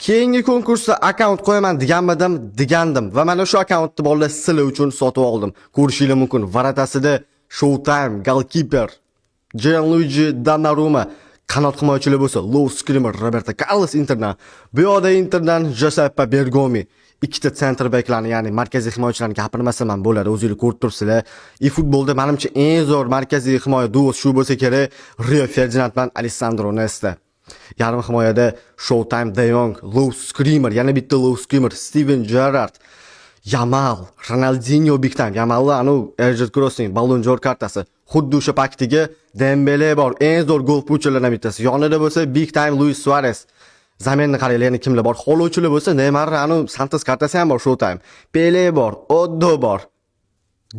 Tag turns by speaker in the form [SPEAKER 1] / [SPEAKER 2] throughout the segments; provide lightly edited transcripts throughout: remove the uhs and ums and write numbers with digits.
[SPEAKER 1] Keyingi konkursda akkaunt qo'yaman degandim va mana shu akkauntni bolalar sizlar uchun sotib oldim. Ko'rishingiz mumkin. Varatasida Showtime, Goalkeeper, Gianluigi Donnarumma, qanot himoyachilar bo'lsa, Low Screamer, Roberto Carlos Interdan, bu yoqda Interdan Giuseppe Bergomi, ikkita center beklarni, ya'ni markaziy himoyachilarni gapirmasam ham bo'ladi, o'zingiz ko'rib turibsizlar. Futbolda menimcha eng zo'r markaziy himoya duosi shu bo'lsa kerak, Rio Ferdinand bilan Alessandro Nesta. Yarim himoyada Showtime, De Jong, Low Screamer, yana bitta Low Screamer, Steven Gerrard, Yamal, Ronaldinho big time. Yamallar Erjit Crossing, Ballon d'Or kartasi. Xuddi o'sha paktiga Dembele bor, eng zo'r gol uruvchilardan bittasi. Yonida bo'lsa big time Luis Suarez. Zaminni qaranglar, yana kimlar bor? Qo'lovchilar bo'lsa Neymar, Santos kartasi ham bor Showtime. Pele bor, Oddo bor.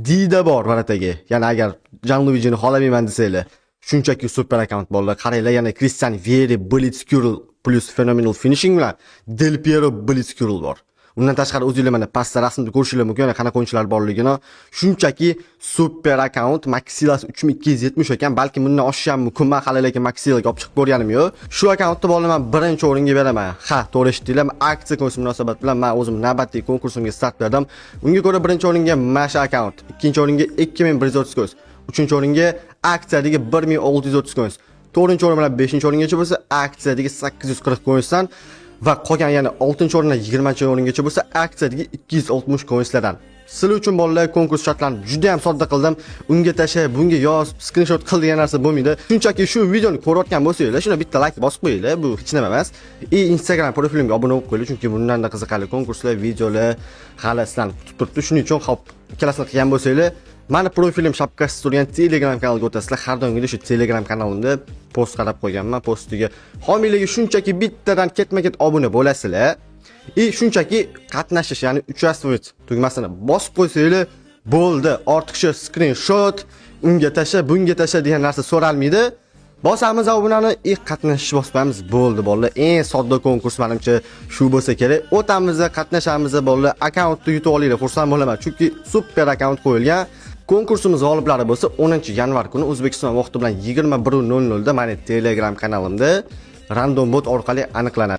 [SPEAKER 1] Dida bor varataga. Ya'ni agar Gianluigini xolamayman desanglar, shunchaki super akkaunt bolalar. Qaranglar, yana Christian Vieri, Blitzkrieg plus phenomenal finishing bilan Del Piero Blitzkrieg bor. Undan tashqari o'zingizlar mana pastda rasmda ko'rishingiz mumkin, qanaqa o'yinchilar borligini. Shunchaki super akkaunt Maxilas 3270 ekan, balki bundan oshishi ham mumkin. Men hali lekin Maxilas olib chiqib ko'rganim yo'q. Shu akkauntni bolalar men birinchi o'ringa beraman. Ha, to'g'ri eshitdinglar. Aksiya ko'rsa munosabat bilan men o'zim navbatdagi konkursimga start berdim. Unga ko'ra birinchi o'ringa mana shu akkaunt, ikkinchi o'ringa 2130 ko'z, uchinchi o'ringa aksiyadagi 1630 ko'z, to'rtinchi o'rin bilan 5-chi o'ringacha bo'lsa aksiyadagi 840 ko'zdan va qolgan yana 6-chi o'rindan 20-chi o'ringacha bo'lsa aksiyadagi 260 ko'zlardan. Sizlar uchun bolalar konkurs shartlarini juda ham sodda qildim. Unga tasha, bunga yoz, screenshot qil degan narsa bo'lmaydi. Shunchaki shu videoni ko'rayotgan bo'lsanglar, shuna bitta like bosib qo'yinglar. Bu hech nima emas. Instagram profilimga obuna bo'lib qo'yinglar, chunki bundan da qiziqarli konkurslar, videolar hali sizlarni kutib turibdi. Shuning uchun xo'p, ikkalasini qilgan bo'lsanglar, mani profilim shapkasi turgan Telegram kanaliga o'tasizlar. Har doimgidek shu Telegram kanalimda post qarab qo'yganman. Postiga homiyligi shunchaki bittadan ketma-ket obuna bo'lasizlar. Shunchaki qatnashish, ya'ni участвовать tugmasini bosib qo'ysanglar bo'ldi. Ortiqcha screenshot, unga tasha, bunga tasha degan narsa so'ralmaydi. Bosamiz obunani, qatnashish bosamiz, bo'ldi bolalar. Eng sodda konkurs menimcha shu bo'lsa kerak. O'tamiz, qatnashamiz bolalar. Akkauntni yutib olinglar, xursand bo'laman, chunki super akkaunt qo'yilgan. Konkursimiz g'oliblari bo'lsa 10-yanvar kuni O'zbekiston vaqti bilan 21:00 da meni Telegram kanalimda random bot orqali aniqlanadi.